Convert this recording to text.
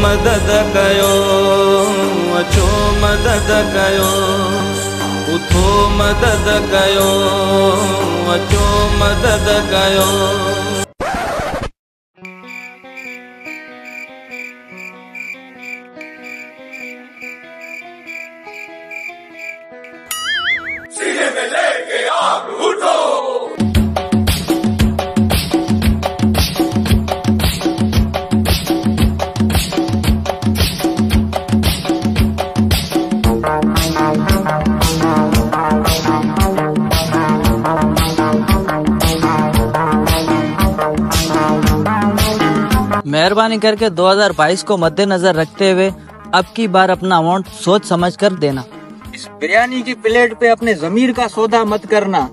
मदद कयो, अचो मदद कयो, उठो मदद कयो, अचो मदद कयो। सीने में लेके आग उठो। मेहरबानी करके 2022 को मद्देनजर रखते हुए अब की बार अपना अमाउंट सोच समझ कर देना। इस बिरयानी की प्लेट पे अपने जमीर का सौदा मत करना।